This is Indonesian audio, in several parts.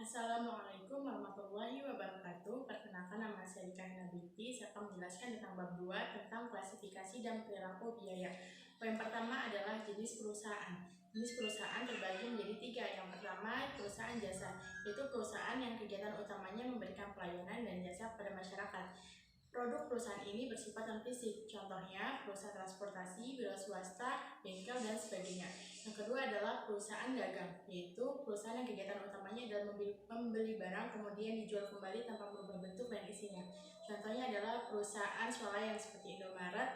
Assalamualaikum warahmatullahi wabarakatuh. Perkenalkan, nama saya Dika Hina Binti. Saya akan menjelaskan tentang bab 2 tentang klasifikasi dan perilaku biaya. Poin pertama adalah jenis perusahaan. Jenis perusahaan terbagi menjadi 3. Yang pertama, perusahaan jasa, yaitu perusahaan yang kegiatan utamanya memberikan pelayanan dan jasa pada masyarakat. Produk perusahaan ini bersifat non-fisik, contohnya perusahaan transportasi, biro swasta, bengkel, dan sebagainya. Yang kedua adalah perusahaan dagang, yaitu perusahaan yang kegiatan utamanya adalah membeli barang kemudian dijual kembali tanpa merubah bentuk dan isinya. Contohnya adalah perusahaan swalayan seperti Indomaret,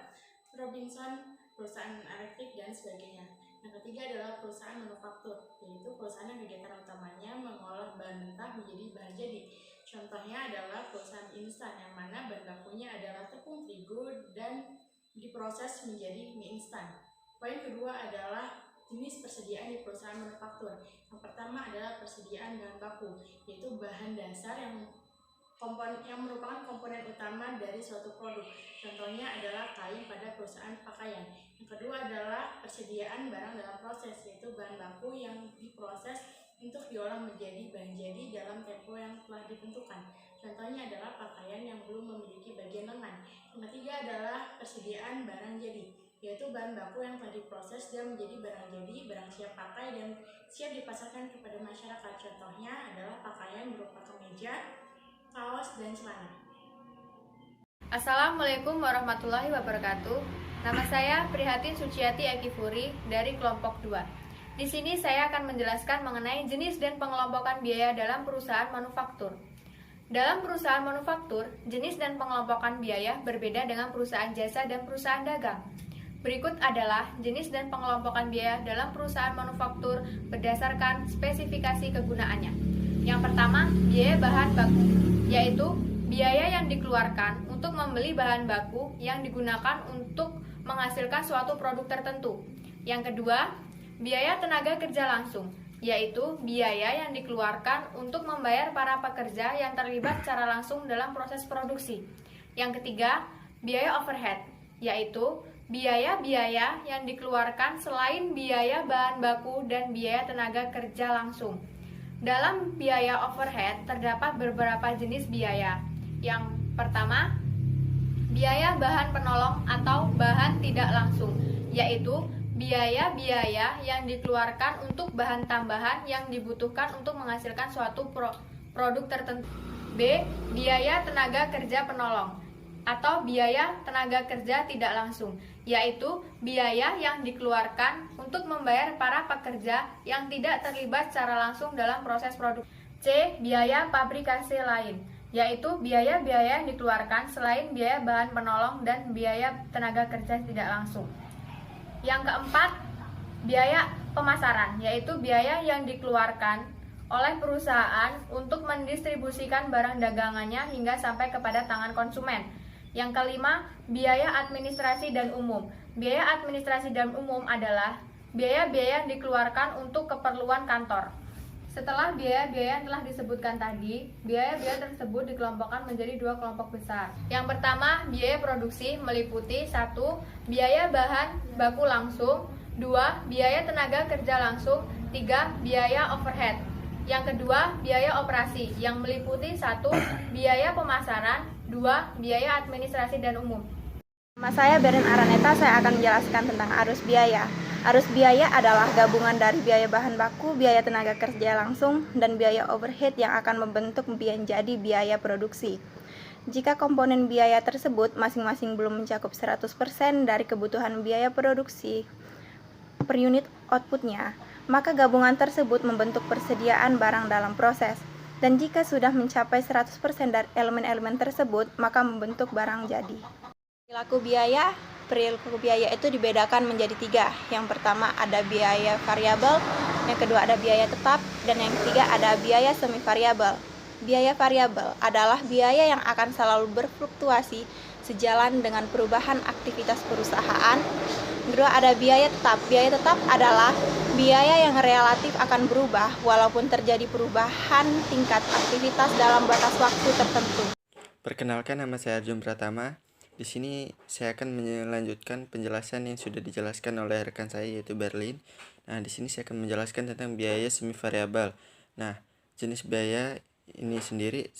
Robinson, perusahaan elektrik, dan sebagainya. Yang ketiga adalah perusahaan manufaktur, yaitu perusahaan yang kegiatan utamanya mengolah bahan mentah menjadi bahan jadi. Contohnya adalah perusahaan instan yang mana bahan bakunya adalah tepung terigu dan diproses menjadi mie instan. Poin kedua adalah jenis persediaan di perusahaan manufaktur. Yang pertama adalah persediaan bahan baku, yaitu bahan dasar yang merupakan komponen utama dari suatu produk. Contohnya adalah kain pada perusahaan pakaian. Yang kedua adalah persediaan barang dalam proses, yaitu bahan baku yang diproses untuk diolah menjadi bahan jadi dalam tempo yang telah ditentukan. Contohnya adalah pakaian yang belum memiliki bagian lengan. Yang ketiga adalah persediaan barang jadi, yaitu bahan baku yang telah diproses dan menjadi barang jadi, barang siap pakai dan siap dipasarkan kepada masyarakat. Contohnya adalah pakaian berupa kemeja, kaos, dan celana. Assalamualaikum warahmatullahi wabarakatuh. Nama saya Prihatin Suciati Akifuri dari kelompok 2. Di sini saya akan menjelaskan mengenai jenis dan pengelompokan biaya dalam perusahaan manufaktur. Dalam perusahaan manufaktur, jenis dan pengelompokan biaya berbeda dengan perusahaan jasa dan perusahaan dagang. Berikut adalah jenis dan pengelompokan biaya dalam perusahaan manufaktur berdasarkan spesifikasi kegunaannya. Yang pertama, biaya bahan baku, yaitu biaya yang dikeluarkan untuk membeli bahan baku yang digunakan untuk menghasilkan suatu produk tertentu. Yang kedua, biaya tenaga kerja langsung, yaitu biaya yang dikeluarkan untuk membayar para pekerja yang terlibat secara langsung dalam proses produksi. Yang ketiga, biaya overhead, yaitu biaya-biaya yang dikeluarkan selain biaya bahan baku dan biaya tenaga kerja langsung. Dalam biaya overhead terdapat beberapa jenis biaya. Yang pertama, biaya bahan penolong atau bahan tidak langsung, yaitu biaya-biaya yang dikeluarkan untuk bahan tambahan yang dibutuhkan untuk menghasilkan suatu produk tertentu. B. Biaya tenaga kerja penolong atau biaya tenaga kerja tidak langsung, yaitu biaya yang dikeluarkan untuk membayar para pekerja yang tidak terlibat secara langsung dalam proses produksi. C. Biaya pabrikasi lain, yaitu biaya-biaya yang dikeluarkan selain biaya bahan penolong dan biaya tenaga kerja tidak langsung. Yang keempat, biaya pemasaran, yaitu biaya yang dikeluarkan oleh perusahaan untuk mendistribusikan barang dagangannya hingga sampai kepada tangan konsumen. Yang kelima, biaya administrasi dan umum. Biaya administrasi dan umum adalah biaya-biaya yang dikeluarkan untuk keperluan kantor. Setelah biaya-biaya yang telah disebutkan tadi, biaya-biaya tersebut dikelompokkan menjadi 2 kelompok besar. Yang pertama, biaya produksi meliputi 1. Biaya bahan baku langsung, 2. Biaya tenaga kerja langsung, 3. Biaya overhead. Yang kedua, biaya operasi yang meliputi 1. Biaya pemasaran, 2. Biaya administrasi dan umum. Nama saya Beren Araneta, saya akan menjelaskan tentang arus biaya. Arus biaya adalah gabungan dari biaya bahan baku, biaya tenaga kerja langsung, dan biaya overhead yang akan membentuk jadi biaya produksi. Jika komponen biaya tersebut masing-masing belum mencakup 100% dari kebutuhan biaya produksi per unit outputnya, maka gabungan tersebut membentuk persediaan barang dalam proses. Dan jika sudah mencapai 100% dari elemen-elemen tersebut, maka membentuk barang jadi. Perilaku biaya itu dibedakan menjadi 3. Yang pertama ada biaya variabel, yang kedua ada biaya tetap, dan yang ketiga ada biaya semi variabel. Biaya variabel adalah biaya yang akan selalu berfluktuasi sejalan dengan perubahan aktivitas perusahaan. Kedua ada biaya tetap. Biaya tetap adalah biaya yang relatif akan berubah walaupun terjadi perubahan tingkat aktivitas dalam batas waktu tertentu. Perkenalkan, nama saya Arjun Pratama. Di sini saya akan melanjutkan penjelasan yang sudah dijelaskan oleh rekan saya yaitu Berlin. Nah, di sini saya akan menjelaskan tentang biaya semi variabel. Nah, jenis biaya ini sendiri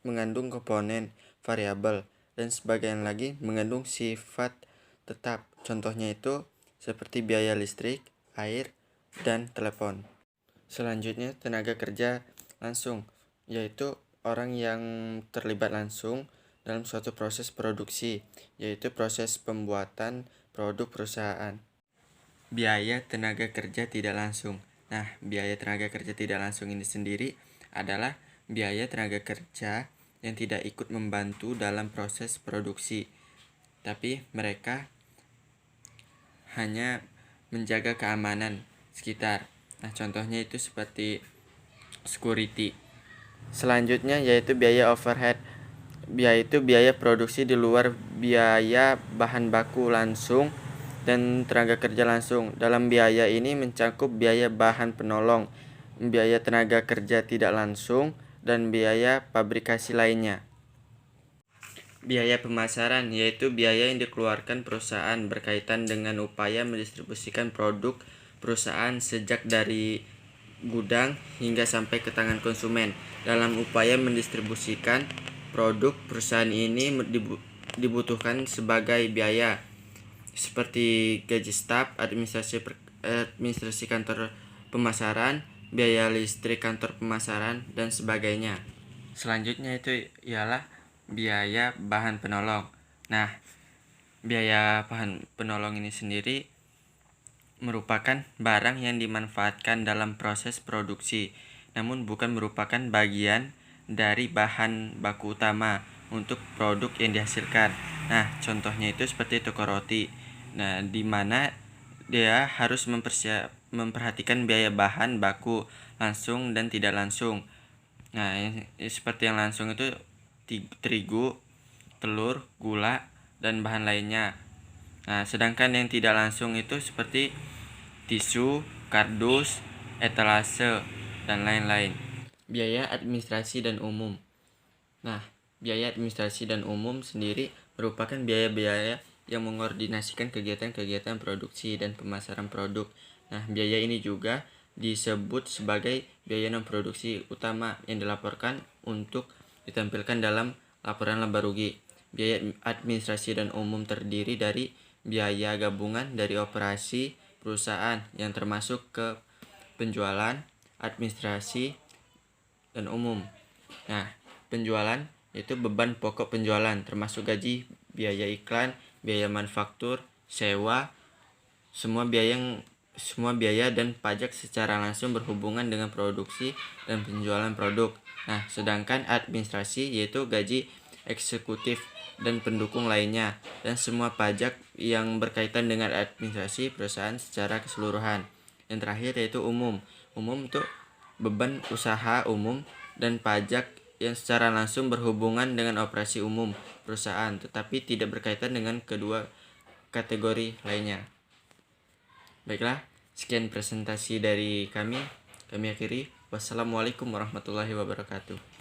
mengandung komponen, variabel, dan sebagian lagi mengandung sifat tetap. Contohnya itu seperti biaya listrik, air, dan telepon. Selanjutnya, tenaga kerja langsung, yaitu orang yang terlibat langsung dalam suatu proses produksi, yaitu proses pembuatan produk perusahaan. Biaya tenaga kerja tidak langsung. Nah, biaya tenaga kerja tidak langsung ini sendiri adalah biaya tenaga kerja yang tidak ikut membantu dalam proses produksi, tapi mereka hanya menjaga keamanan sekitar. Nah, contohnya itu seperti security. Selanjutnya yaitu biaya overhead. Yaitu biaya produksi di luar biaya bahan baku langsung dan tenaga kerja langsung. Dalam biaya ini mencakup biaya bahan penolong, biaya tenaga kerja tidak langsung, dan biaya pabrikasi lainnya. Biaya pemasaran yaitu biaya yang dikeluarkan perusahaan berkaitan dengan upaya mendistribusikan produk perusahaan sejak dari gudang hingga sampai ke tangan konsumen. Dalam upaya mendistribusikan produk perusahaan ini dibutuhkan sebagai biaya seperti gaji staf, administrasi kantor pemasaran, biaya listrik kantor pemasaran, dan sebagainya. Selanjutnya itu ialah biaya bahan penolong. Nah, biaya bahan penolong ini sendiri merupakan barang yang dimanfaatkan dalam proses produksi, namun bukan merupakan bagian dari bahan baku utama untuk produk yang dihasilkan. Nah, contohnya itu seperti toko roti. Nah, di mana dia harus memperhatikan biaya bahan baku langsung dan tidak langsung. Nah, seperti yang langsung itu terigu, telur, gula, dan bahan lainnya. Nah, sedangkan yang tidak langsung itu seperti tisu, kardus, etalase, dan lain-lain. Biaya administrasi dan umum. Nah, biaya administrasi dan umum sendiri merupakan biaya-biaya yang mengordinasikan kegiatan-kegiatan produksi dan pemasaran produk. Nah, biaya ini juga disebut sebagai biaya non-produksi utama yang dilaporkan untuk ditampilkan dalam laporan laba rugi. Biaya administrasi dan umum terdiri dari biaya gabungan dari operasi perusahaan yang termasuk ke penjualan, administrasi, dan umum. Nah, penjualan itu beban pokok penjualan termasuk gaji, biaya iklan, biaya manufaktur, sewa, semua biaya dan pajak secara langsung berhubungan dengan produksi dan penjualan produk. Nah, sedangkan administrasi yaitu gaji eksekutif dan pendukung lainnya, dan semua pajak yang berkaitan dengan administrasi perusahaan secara keseluruhan. Yang terakhir yaitu umum. Umum itu beban usaha umum dan pajak yang secara langsung berhubungan dengan operasi umum perusahaan, tetapi tidak berkaitan dengan kedua kategori lainnya. Baiklah, sekian presentasi dari kami. Kami akhiri. Wassalamualaikum warahmatullahi wabarakatuh.